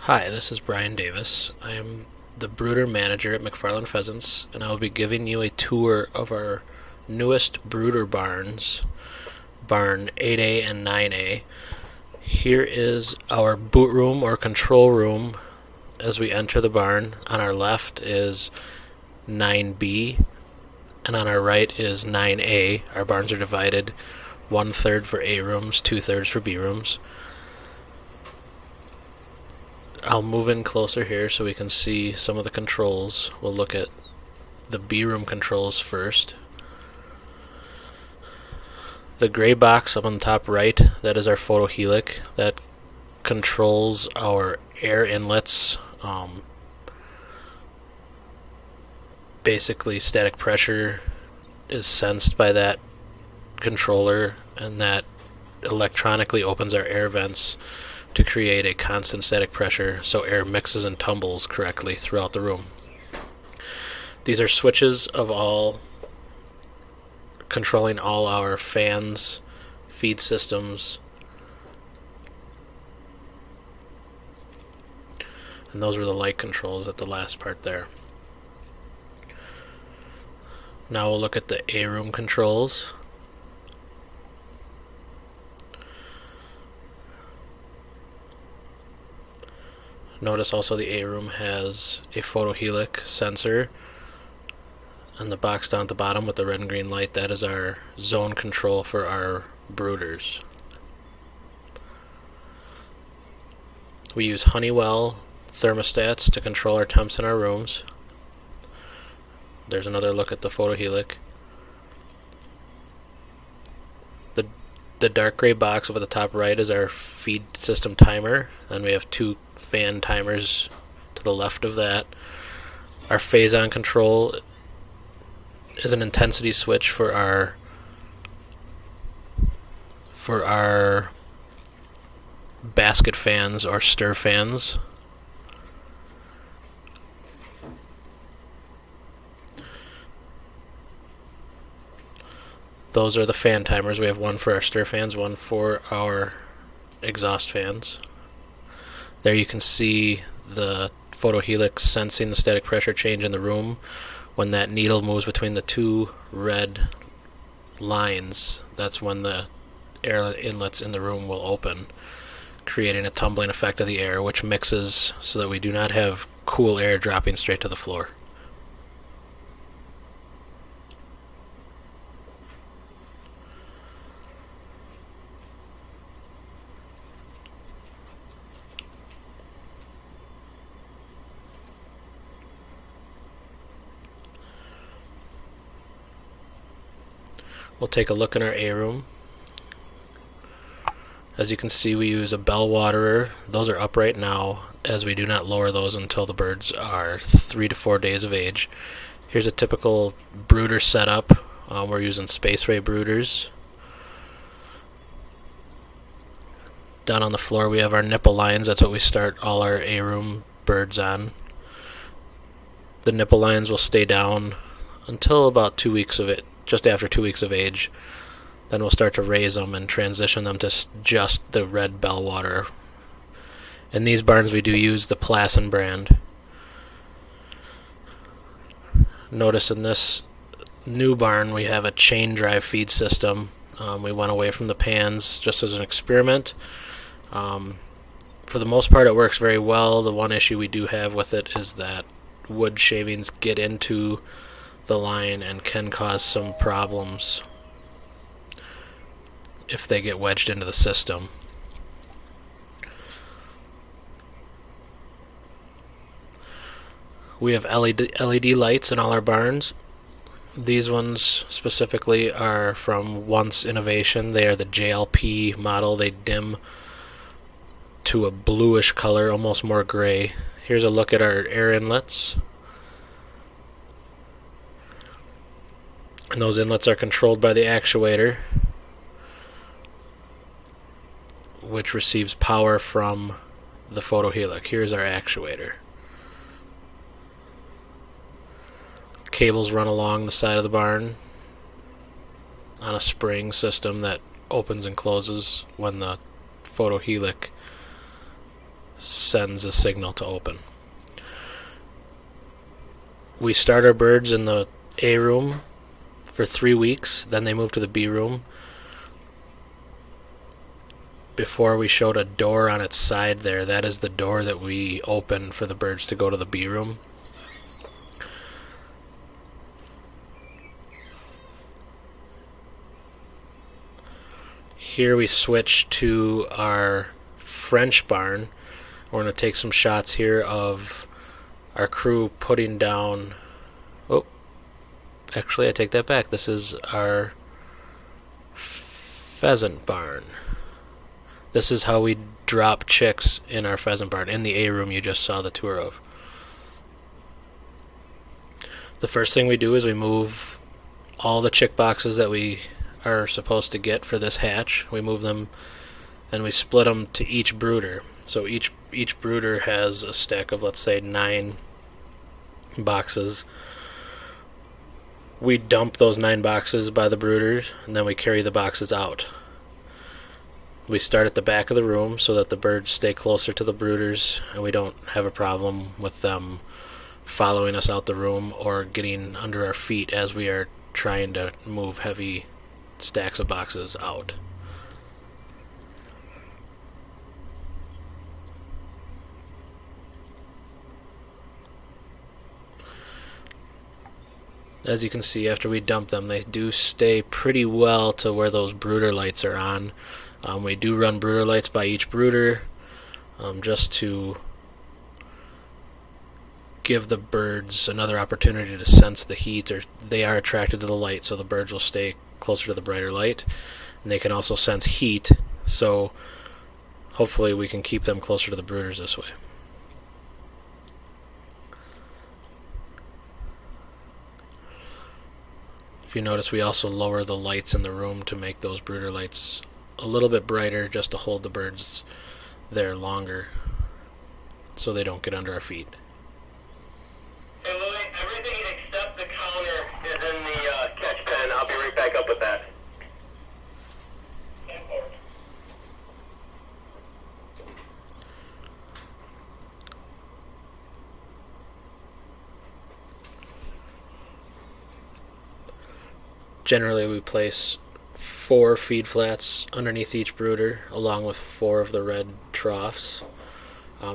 Hi, this is Brian Davis. I am the Brooder manager at McFarland Pheasants, and I will be giving you a tour of our newest brooder barns, barn 8A and 9A. Here is our boot room or control room as we enter the barn. On our left is 9B, and on our right is 9A. Our barns are divided 1/3 for A rooms, 2/3 for B rooms. I'll move in closer here so we can see some of the controls. We'll look at the B room controls first. The gray box up on the top right, that is our photohelic. That controls our air inlets. Basically, static pressure is sensed by that controller, and that electronically opens our air vents to create a constant static pressure so air mixes and tumbles correctly throughout the room. These are switches of all controlling all our fans, feed systems, and those were the light controls at the last part there. Now we'll look at the A room controls. Notice also the A room has a photohelic sensor, and the box down at the bottom with the red and green light, that is our zone control for our brooders. We use Honeywell thermostats to control our temps in our rooms. There's another look at the photohelic. The dark gray box up at the top right is our feed system timer, and we have two fan timers to the left of that. Our Pheasant control is an intensity switch for our basket fans or stir fans. Those are the fan timers. We have one for our stir fans, one for our exhaust fans. There you can see the photohelix sensing the static pressure change in the room. When that needle moves between the two red lines, that's when the air inlets in the room will open, creating a tumbling effect of the air, which mixes so that we do not have cool air dropping straight to the floor. We'll take a look in our A room. As you can see, we use a bell waterer. Those are up right now, as we do not lower those until the birds are 3 to 4 days of age. Here's a typical brooder setup. We're using Space Ray brooders. Down on the floor we have our nipple lines. That's what we start all our A room birds on. The nipple lines will stay down until about 2 weeks of it, just after 2 weeks of age. Then we'll start to raise them and transition them to just the red bell water. In these barns we do use the Pheasant brand. Notice in this new barn we have a chain drive feed system. We went away from the pans just as an experiment. For the most part it works very well. The one issue we do have with it is that wood shavings get into the line and can cause some problems if they get wedged into the system. We have LED lights in all our barns. These ones specifically are from Once Innovation. They are the JLP model. They dim to a bluish color, almost more gray. Here's a look at our air inlets. And those inlets are controlled by the actuator, which receives power from the photohelic. Here's our actuator. Cables run along the side of the barn on a spring system that opens and closes when the photohelic sends a signal to open. We start our birds in the A room for 3 weeks, then they move to the B room. Before we showed a door on its side there, that is the door that we open for the birds to go to the B room. Here we switch to our French barn. We're going to take some shots here of our crew putting down... Oh, actually I take that back. This is our pheasant barn. This is how we drop chicks in our pheasant barn, in the A room you just saw the tour of. The first thing we do is we move all the chick boxes that we are supposed to get for this hatch. We move them and we split them to each brooder. So each brooder has a stack of, let's say, 9 boxes. We dump those 9 boxes by the brooders, and then we carry the boxes out. We start at the back of the room so that the birds stay closer to the brooders and we don't have a problem with them following us out the room or getting under our feet as we are trying to move heavy stacks of boxes out. As you can see, after we dump them, they do stay pretty well to where those brooder lights are on. We do run brooder lights by each brooder just to give the birds another opportunity to sense the heat, or they are attracted to the light, so the birds will stay closer to the brighter light. And they can also sense heat, so hopefully we can keep them closer to the brooders this way. If you notice, we also lower the lights in the room to make those brooder lights a little bit brighter, just to hold the birds there longer so they don't get under our feet. Hey Louie, everything except the counter is in the catch pen. I'll be right back up with that. Generally, we place 4 feed flats underneath each brooder, along with 4 of the red troughs.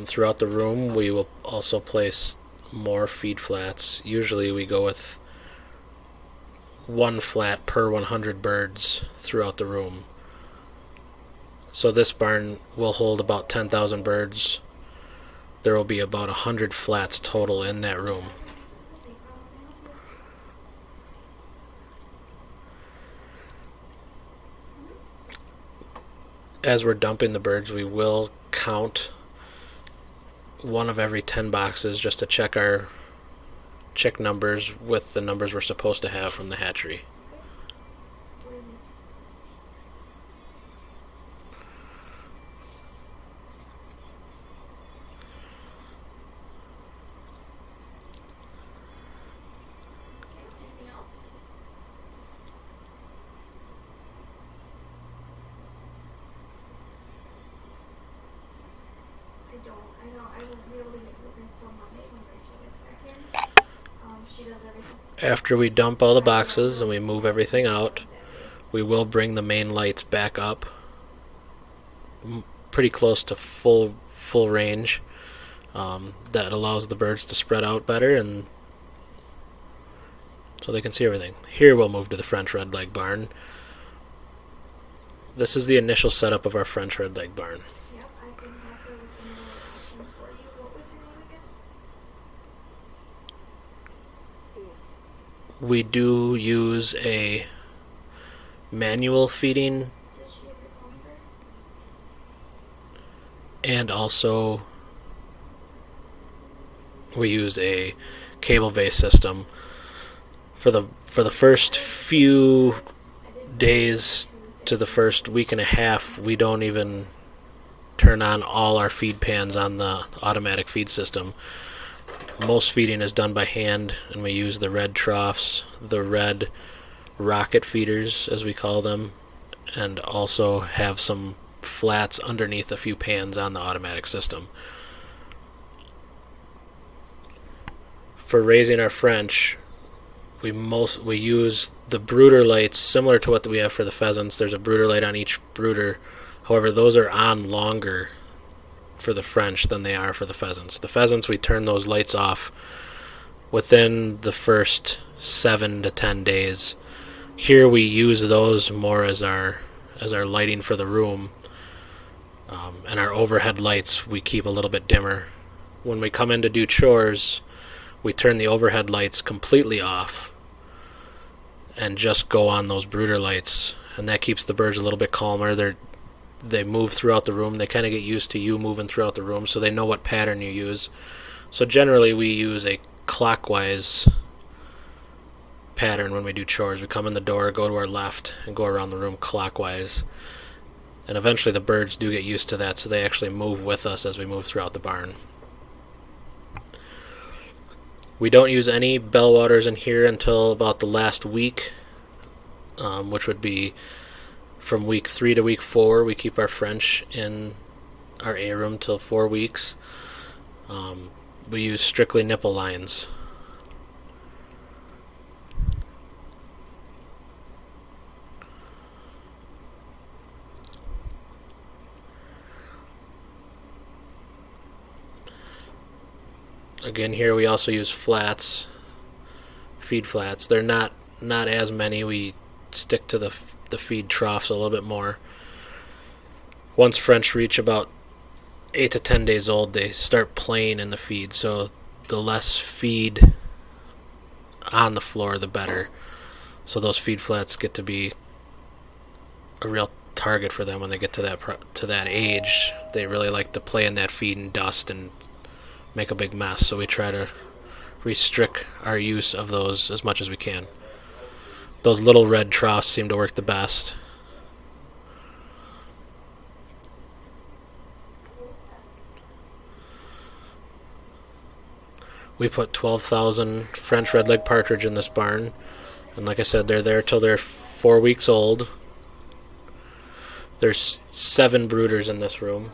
Throughout the room, we will also place more feed flats. Usually we go with 1 flat per 100 birds throughout the room. So this barn will hold about 10,000 birds. There will be about 100 flats total in that room. As we're dumping the birds, we will count 1 of every 10 boxes just to check our chick numbers with the numbers we're supposed to have from the hatchery. I won't be able to get this till Monday when Rachel gets back in. She does everything. After we dump all the boxes and we move everything out, we will bring the main lights back up pretty close to full range. That allows the birds to spread out better and so they can see everything. Here we'll move to the French redleg barn. This is the initial setup of our French redleg barn. Yep, I can help her with any more options for you. What was your name again? We do use a manual feeding Does she have your phone number? and also we use a cable vase system. For the first few days to the first week and a half, we don't even turn on all our feed pans on the automatic feed system. Most feeding is done by hand, and we use the red troughs, the red rocket feeders as we call them, and also have some flats underneath a few pans on the automatic system. For raising our French, we use the brooder lights similar to what we have for the pheasants. There's a brooder light on each brooder. However, those are on longer for the French than they are for the pheasants. The pheasants, we turn those lights off within the first 7 to 10 days. Here we use those more as our lighting for the room, and our overhead lights we keep a little bit dimmer. When we come in to do chores, we turn the overhead lights completely off and just go on those brooder lights, and that keeps the birds a little bit calmer. They move throughout the room. They kind of get used to you moving throughout the room, so they know what pattern you use. So generally we use a clockwise pattern when we do chores. We come in the door, go to our left, and go around the room clockwise. And eventually the birds do get used to that, so they actually move with us as we move throughout the barn. We don't use any bell waters in here until about the last week, which would be from week 3 to week 4. We keep our French in our A room till 4 weeks. We use strictly nipple lines. Again, here we also use flats, feed flats. They're not as many. We stick to the feed troughs a little bit more. Once French reach about 8 to 10 days old, they start playing in the feed. So the less feed on the floor, the better. So those feed flats get to be a real target for them when they get to that age. They really like to play in that feed and dust and make a big mess, so we try to restrict our use of those as much as we can. Those little red troughs seem to work the best. We put 12,000 French redleg partridge in this barn, and like I said, they're there till they're 4 weeks old. There's 7 brooders in this room.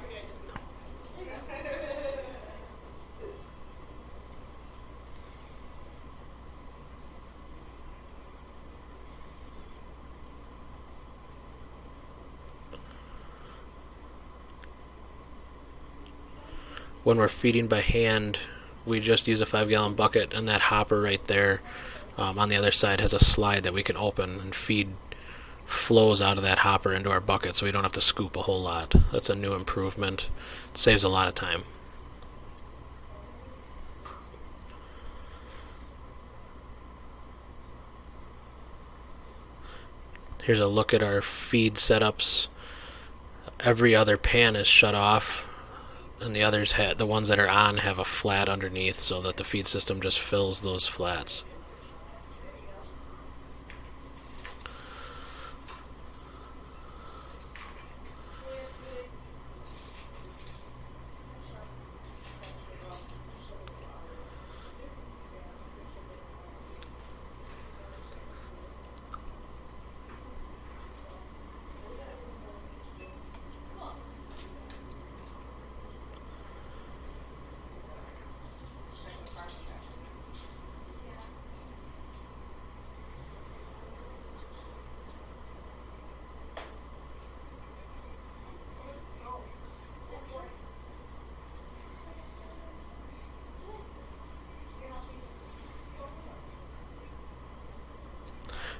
When we're feeding by hand, we just use a 5-gallon bucket, and that hopper right there on the other side has a slide that we can open, and feed flows out of that hopper into our bucket, so we don't have to scoop a whole lot. That's a new improvement. It saves a lot of time. Here's a look at our feed setups. Every other pan is shut off, and the ones that are on have a flat underneath, so that the feed system just fills those flats.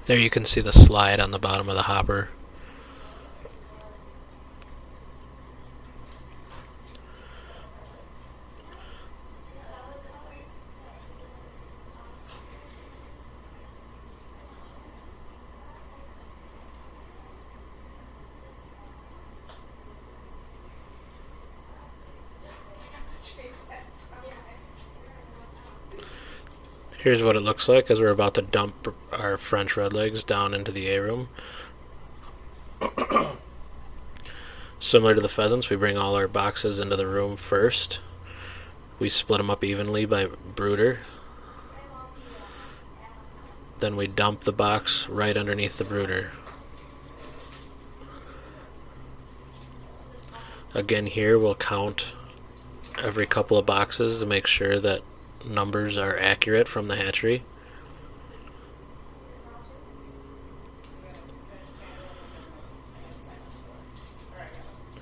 There you can see the slide on the bottom of the hopper. Here's what it looks like as we're about to dump our French redlegs down into the A room. Similar to the pheasants, we bring all our boxes into the room first. We split them up evenly by brooder. Then we dump the box right underneath the brooder. Again, here we'll count every couple of boxes to make sure that numbers are accurate from the hatchery.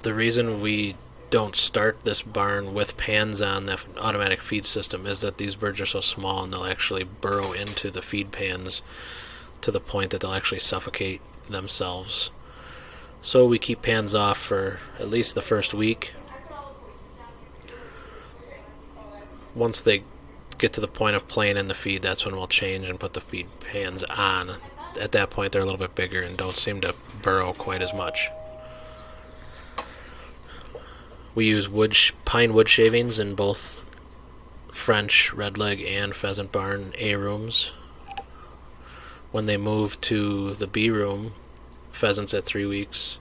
The reason we don't start this barn with pans on the automatic feed system is that these birds are so small and they'll actually burrow into the feed pans to the point that they'll actually suffocate themselves. So we keep pans off for at least the first week. Once they get to the point of playing in the feed, that's when we'll change and put the feed pans on. At that point, they're a little bit bigger and don't seem to burrow quite as much. We use pine wood shavings in both French, redleg, and pheasant barn A rooms. When they move to the B room, pheasants at 3 weeks,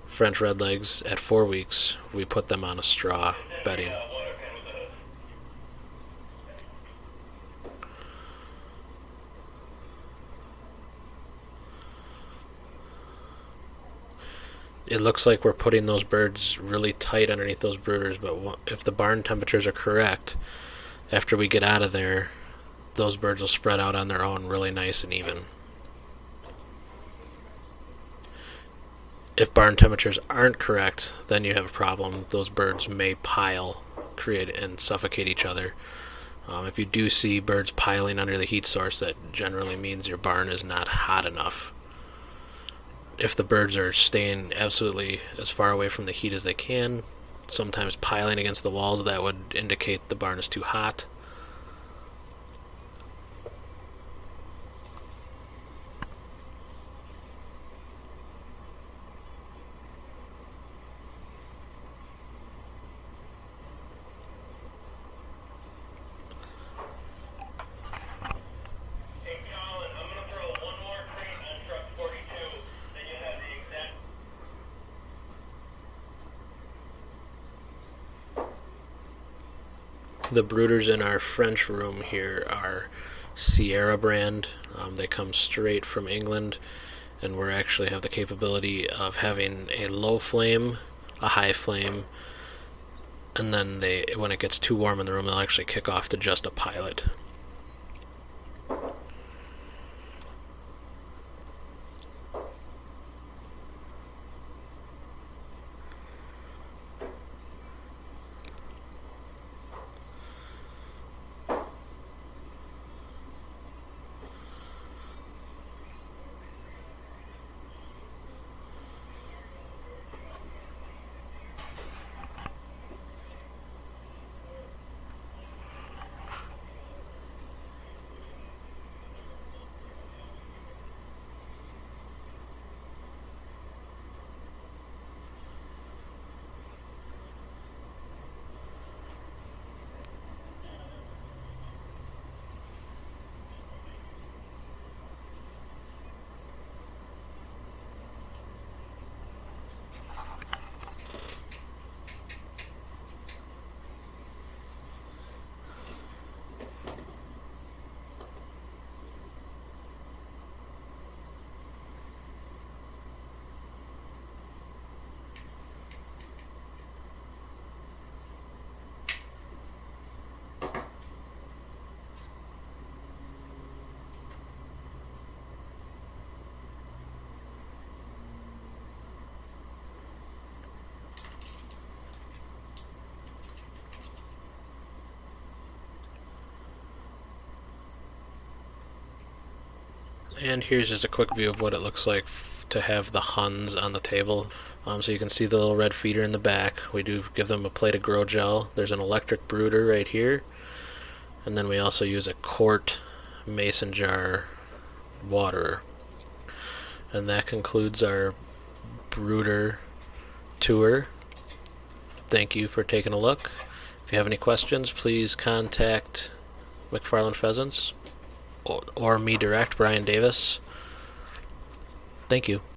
French redlegs at 4 weeks, we put them on a straw bedding. It looks like we're putting those birds really tight underneath those brooders, but if the barn temperatures are correct, after we get out of there, those birds will spread out on their own really nice and even. If barn temperatures aren't correct, then you have a problem. Those birds may pile, create, and suffocate each other. If you do see birds piling under the heat source, that generally means your barn is not hot enough. If the birds are staying absolutely as far away from the heat as they can, sometimes piling against the walls, that would indicate the barn is too hot. Hey, Colin, I'm gonna throw one more crate on truck 42, then you have the exact. The brooders in our French room here are Sierra brand. They come straight from England, and we actually have the capability of having a low flame, a high flame, and then when it gets too warm in the room, they'll actually kick off to just a pilot. And here's just a quick view of what it looks like to have the Huns on the table. So you can see the little red feeder in the back. We do give them a plate of grow gel. There's an electric brooder right here. And then we also use a quart mason jar waterer. And that concludes our brooder tour. Thank you for taking a look. If you have any questions, please contact McFarland Pheasants or me direct, Brian Davis. Thank you.